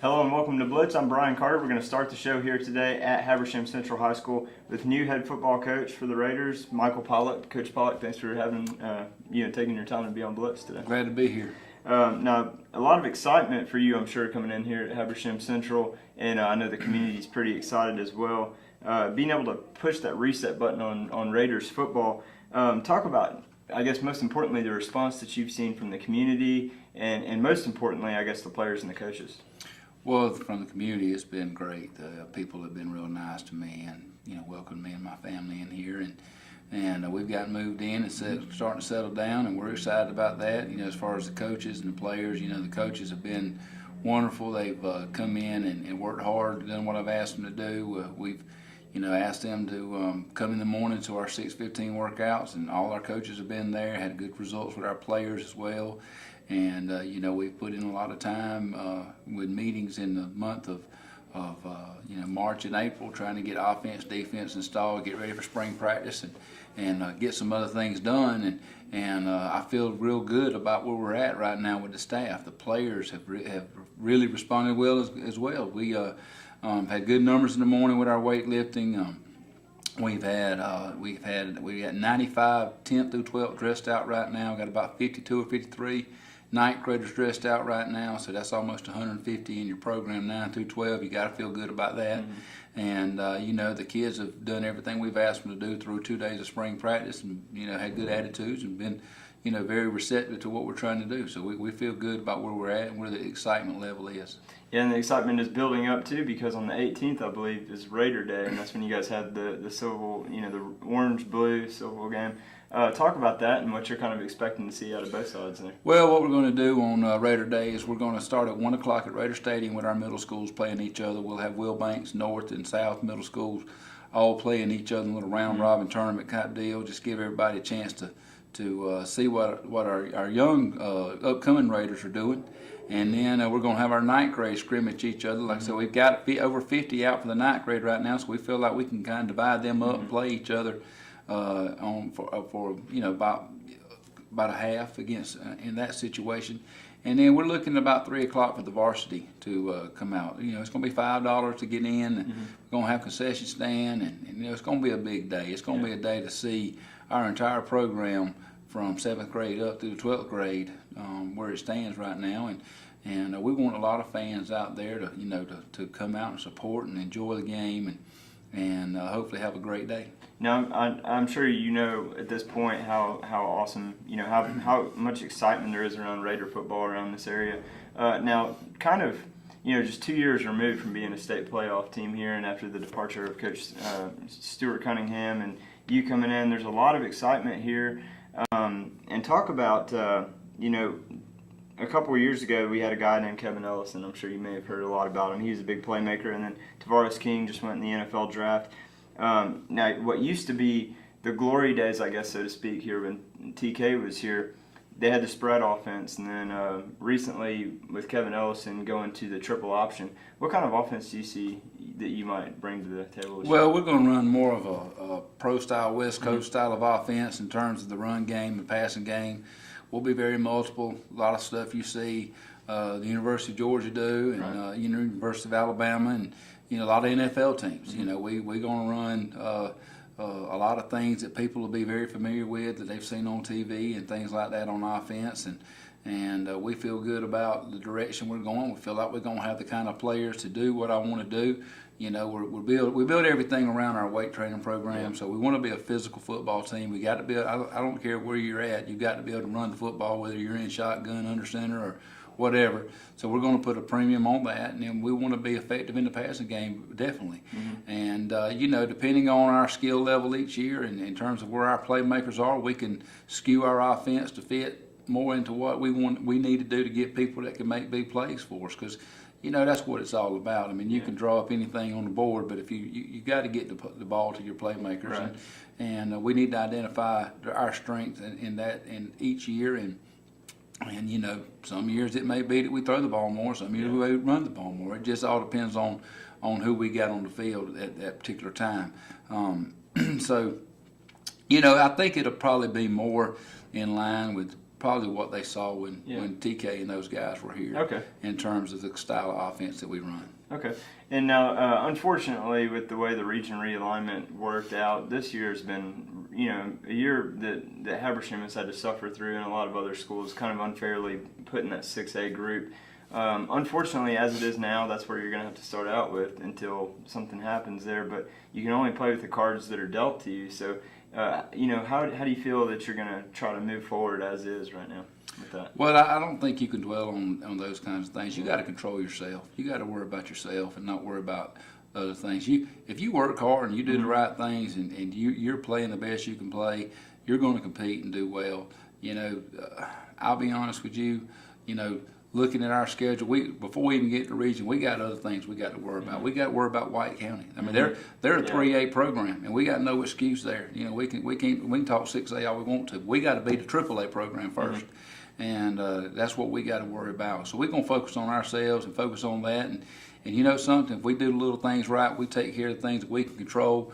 Hello and welcome to Blitz. I'm Brian Carter. We're going to start the show here today at Habersham Central High School with new head football coach for the Raiders, Michael Pollock. Coach Pollock, thanks for having taking your time to be on Blitz today. Glad to be here. Now, a lot of excitement for you, I'm sure, coming in here at Habersham Central, and I know the community's pretty excited as well. Being able to push that reset button on Raiders football. Talk about, I guess, most importantly, the response that you've seen from the community, and most importantly, I guess, the players and the coaches. Well, from the community, it's been great. People have been real nice to me, and welcomed me and my family in here, and we've gotten moved in and starting to settle down, and we're excited about that. As far as the coaches and the players, the coaches have been wonderful. They've come in and worked hard, done what I've asked them to do. We've asked them to come in the morning to our 6:15 workouts, and all our coaches have been there, had good results with our players as well. And, we've put in a lot of time with meetings in the month of March and April, trying to get offense, defense installed, get ready for spring practice, and get some other things done. And I feel real good about where we're at right now with the staff. The players have really responded well as well. We had good numbers in the morning with our weightlifting. We had 95 10th through 12th dressed out right now. Got about 52 or 53 ninth graders dressed out right now, so that's almost 150 in your program 9 through 12. You got to feel good about that. Mm-hmm. And the kids have done everything we've asked them to do through 2 days of spring practice, and had good attitudes and been very receptive to what we're trying to do. So we feel good about where we're at and where the excitement level is. Yeah, and the excitement is building up too, because on the 18th, I believe, is Raider Day, and that's when you guys had the civil, the orange-blue civil game. Talk about that and what you're kind of expecting to see out of both sides there. Well, what we're going to do on Raider Day is we're going to start at 1 o'clock at Raider Stadium with our middle schools playing each other. We'll have Will Banks North and South middle schools all playing each other in a little round-robin tournament type deal. Just give everybody a chance to see what our young upcoming Raiders are doing. And then we're going to have our ninth grade scrimmage each other. Like I said, we've got over 50 out for the ninth grade right now, so we feel like we can kind of divide them up and play each other for about a half against in that situation. And then we're looking at about 3 o'clock for the varsity to come out. It's going to be $5 to get in, and we're going to have concession stand, and it's going to be a big day. It's going to be a day to see our entire program from 7th grade up through the 12th grade where it stands right now, and we want a lot of fans out there to come out and support and enjoy the game and hopefully have a great day. Now, I'm sure at this point how awesome, how much excitement there is around Raider football around this area. Now, kind of, just 2 years removed from being a state playoff team here, and after the departure of Coach Stuart Cunningham and you coming in, there's a lot of excitement here. And talk about, a couple of years ago we had a guy named Kevin Ellison. I'm sure you may have heard a lot about him. He was a big playmaker, and then Tavares King just went in the NFL draft. Now, what used to be the glory days, I guess, so to speak, here when TK was here, they had the spread offense, and then recently with Kevin Ellison going to the triple option, what kind of offense do you see that you might bring to the table? Well, we're going to run more of a pro-style, West Coast style of offense in terms of the run game and passing game. We'll be very multiple, a lot of stuff you see the University of Georgia do, and University of Alabama, and a lot of NFL teams. We're going to run a lot of things that people will be very familiar with that they've seen on TV and things like that on offense, and we feel good about the direction we're going. We feel like we're going to have the kind of players to do what I want to do. We build everything around our weight training program, so we want to be a physical football team. We got to be. I don't care where you're at. You've got to be able to run the football, whether you're in shotgun, under center, or whatever. So we're going to put a premium on that, and then we want to be effective in the passing game, definitely. And depending on our skill level each year, and in terms of where our playmakers are, we can skew our offense to fit more into what we need to do to get people that can make big plays for us, because that's what it's all about. I mean, you can draw up anything on the board, but if you got to get the ball to your playmakers, right. and we need to identify our strengths in each year, and some years it may be that we throw the ball more, some years we run the ball more. It just all depends on who we got on the field at that particular time. So I think it'll probably be more in line with probably what they saw when TK and those guys were here. Okay. In terms of the style of offense that we run. Okay. And now, unfortunately, with the way the region realignment worked out, this year has been, a year that Habersham has had to suffer through, and a lot of other schools kind of unfairly put in that 6A group. Unfortunately, as it is now, that's where you're going to have to start out with until something happens there. But you can only play with the cards that are dealt to you. So, how do you feel that you're going to try to move forward as is right now with that? Well, I don't think you can dwell on those kinds of things. You got to control yourself. You got to worry about yourself and not worry about other things. If you work hard and you do the right things and you're playing the best you can play, you're going to compete and do well. I'll be honest with you. Looking at our schedule, before we even get to the region, we got other things we got to worry about. We got to worry about White County. I mean, they're a 3A program, and we got no excuse there. We can talk 6A all we want to. But we got to beat the AAA program first, and that's what we got to worry about. So we're gonna focus on ourselves and focus on that. And you know something, if we do the little things right, we take care of the things that we can control.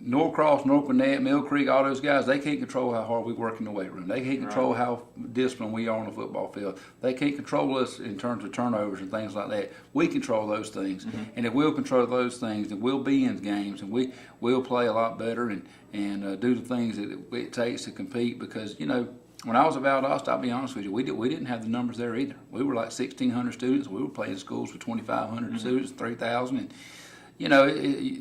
Norcross, North Gwinnett, Mill Creek, all those guys, they can't control how hard we work in the weight room. They can't control how disciplined we are on the football field. They can't control us in terms of turnovers and things like that. We control those things. And if we'll control those things, then we'll be in games and we'll play a lot better and do the things that it takes to compete because, when I was at Valdosta, I'll be honest with you, we didn't have the numbers there either. We were like 1,600 students. We were playing schools with 2,500 students, 3,000.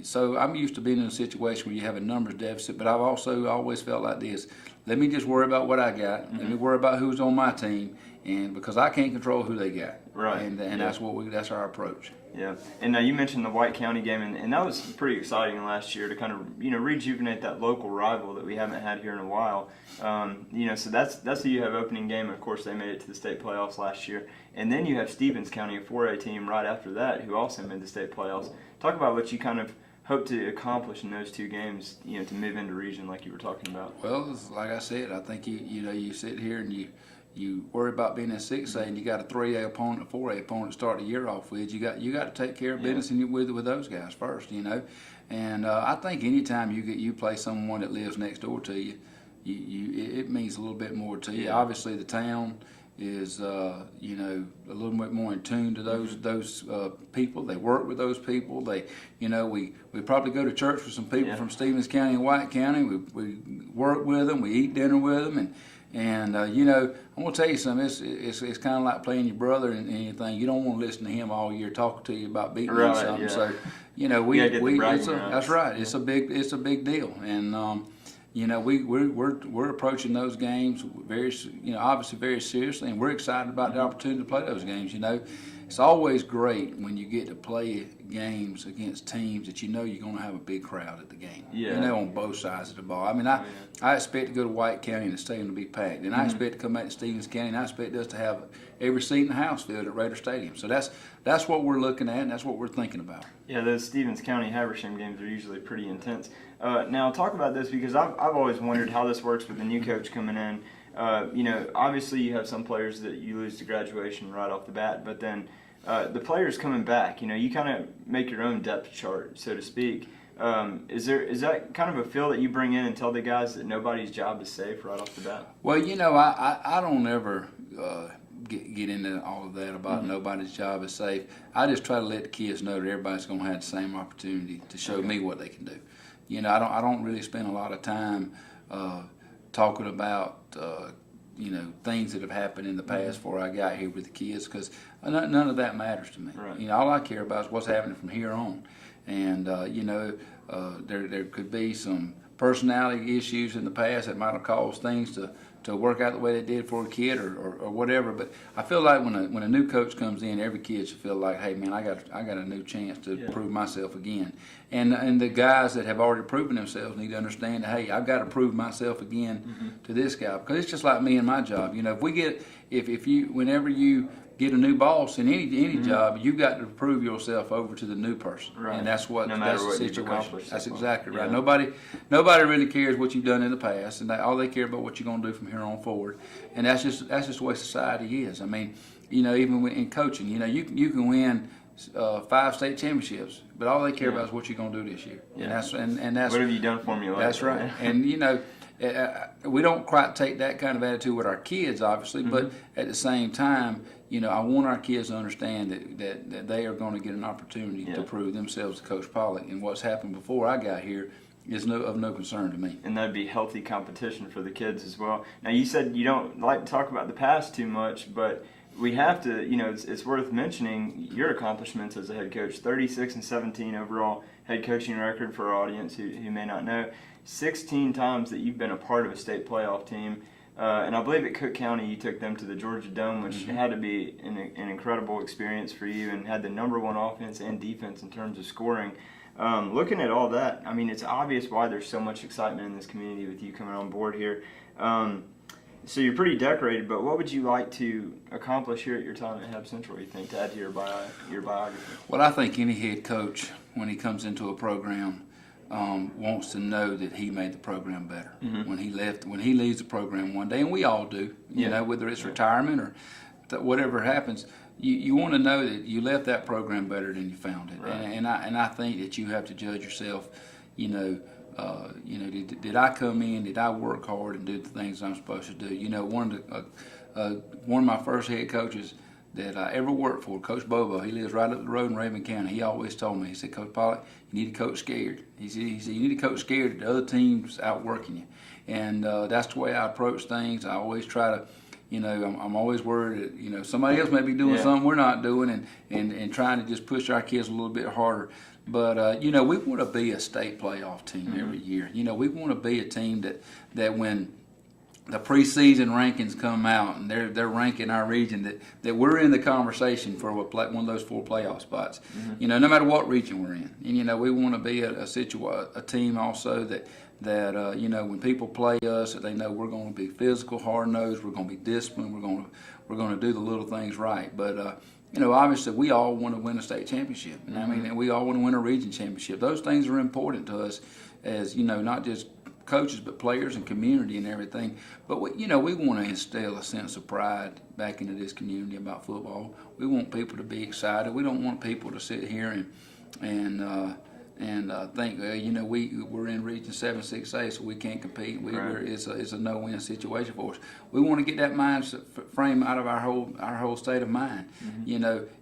So I'm used to being in a situation where you have a numbers deficit, but I've also always felt like this. Let me just worry about what I got. Let me worry about who's on my team, and because I can't control who they got. Right. And that's our approach. Yeah. And now you mentioned the White County game, and that was pretty exciting last year to kind of, rejuvenate that local rival that we haven't had here in a while. So that's who you have opening game, and of course they made it to the state playoffs last year. And then you have Stevens County, a 4A team right after that, who also made the state playoffs. Talk about what you kind of hope to accomplish in those two games, to move into region like you were talking about. Well, like I said, I think you sit here and you worry about being in 6A and you got a 3A opponent, a 4A opponent to start the year off with. You got to take care of business and with those guys first, And I think anytime you play someone that lives next door to you, it means a little bit more to you. Obviously, the town is a little bit more in tune to those people. They work with those people. We probably go to church with some people from Stevens County and White County. We work with them. We eat dinner with them, and I'm gonna tell you something. It's kind of like playing your brother and anything. You don't want to listen to him all year talking to you about beating you or something. Yeah. So that's right. It's a big deal, and. We're approaching those games obviously very seriously, and we're excited about the opportunity to play those games. It's always great when you get to play games against teams that you're going to have a big crowd at the game. On both sides of the ball. I mean, I expect to go to White County and the stadium to be packed, and I expect to come back to Stevens County, and I expect us to have every seat in the house filled at Raider Stadium. So that's what we're looking at, and that's what we're thinking about. Yeah, those Stevens County Habersham games are usually pretty intense. Now, talk about this because I've always wondered how this works with the new coach coming in. Obviously you have some players that you lose to graduation right off the bat, but then the players coming back, you kind of make your own depth chart, so to speak. Is that kind of a feel that you bring in and tell the guys that nobody's job is safe right off the bat? Well, I don't ever get into all of that about nobody's job is safe. I just try to let the kids know that everybody's going to have the same opportunity to show me what they can do. I don't really spend a lot of time talking about things that have happened in the past before I got here with the kids because none of that matters to me. Right. All I care about is what's happening from here on. And there could be some personality issues in the past that might have caused things to work out the way they did for a kid or whatever. But I feel like when a new coach comes in, every kid should feel like, hey man, I got a new chance to prove myself again. And the guys that have already proven themselves need to understand that, hey, I've got to prove myself again to this guy because it's just like me and my job. Whenever you get a new boss in any job, you've got to prove yourself over to the new person. Right. And that's what the situation. That's exactly right. Yeah. Nobody really cares what you've done in the past, and all they care about what you're going to do from here on forward. And that's just the way society is. I mean, even in coaching, you can win 5 state championships, but all they care about is what you're going to do this year. Yeah. And that's what have you done for me lately? That's right. And we don't quite take that kind of attitude with our kids, obviously, but at the same time, I want our kids to understand that they are going to get an opportunity to prove themselves to Coach Pollock, and what's happened before I got here is of no concern to me. And that'd be healthy competition for the kids as well. Now, you said you don't like to talk about the past too much, but we have to, it's worth mentioning your accomplishments as a head coach. 36-17 overall head coaching record for our audience who may not know. 16 times that you've been a part of a state playoff team. And I believe at Cook County you took them to the Georgia Dome, which had to be an incredible experience for you, and had the #1 offense and defense in terms of scoring. Looking at all that, I mean, it's obvious why there's so much excitement in this community with you coming on board here. So you're pretty decorated, but what would you like to accomplish here at your time at Habersham Central, you think, to add to your biography? Well, I think any head coach, when he comes into a program, wants to know that he made the program better. When he leaves the program one day, and we all do, whether it's retirement or whatever happens, you want to know that you left that program better than you found it. Right. And I think that you have to judge yourself, did I come in, did I work hard and do the things I'm supposed to do? One of my first head coaches that I ever worked for, Coach Bobo, he lives right up the road in Raven County. He always told me, he said, Coach Pollock, you need to coach scared. He said you need to coach scared that the other team's outworking you. And that's the way I approach things. I always try to, I'm always worried that, somebody else may be doing something we're not doing, and trying to just push our kids a little bit harder. But, we want to be a state playoff team every year. We want to be a team that when the preseason rankings come out and they're ranking our region, that we're in the conversation for one of those 4 playoff spots. No matter what region we're in. And we want to be a team also that when people play us, that they know we're going to be physical, hard nosed, we're going to be disciplined, we're going to do the little things right. But obviously we all want to win a state championship. And I mean, we all want to win a region championship. Those things are important to us as not just coaches, but players and community and everything. But we want to instill a sense of pride back into this community about football. We want people to be excited. We don't want people to sit here and think we're in Region 7, 6A, so we can't compete. It's a no-win situation for us. We want to get that mind frame out of our whole state of mind.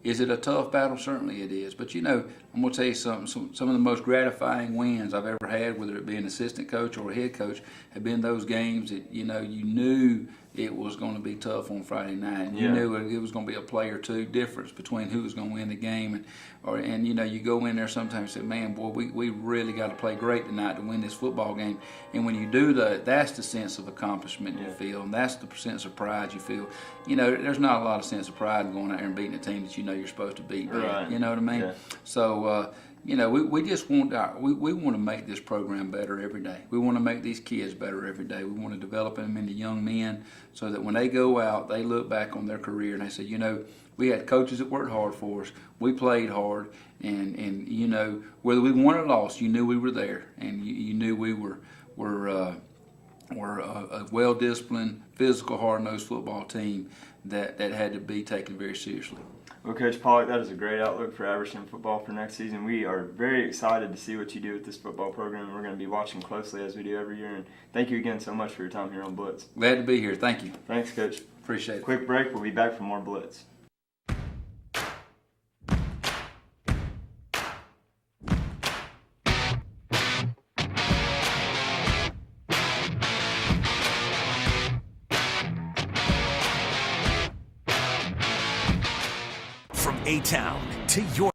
Is it a tough battle? Certainly it is. But I'm going to tell you something. Some of the most gratifying wins I've ever had, whether it be an assistant coach or a head coach, have been those games that you knew it was going to be tough on Friday night. And you knew it was going to be a play or two difference between who was going to win the game. And you go in there sometimes and say, man, boy, we really got to play great tonight to win this football game. And when you do that, that's the sense of accomplishment you feel, and that's the sense of pride you feel. There's not a lot of sense of pride in going out there and beating a team that you're supposed to beat. Right. You know what I mean? Yeah. So, we just want we want to make this program better every day. We want to make these kids better every day. We want to develop them into young men so that when they go out, they look back on their career and they say, we had coaches that worked hard for us. We played hard, and whether we won or lost, you knew we were there, and you knew we were a well-disciplined, physical, hard-nosed football team that had to be taken very seriously. Well, Coach Pollock, that is a great outlook for Habersham football for next season. We are very excited to see what you do with this football program. We're going to be watching closely as we do every year. And thank you again so much for your time here on Blitz. Glad to be here. Thank you. Thanks, Coach. Appreciate it. Quick break. We'll be back for more Blitz. From A-Town to your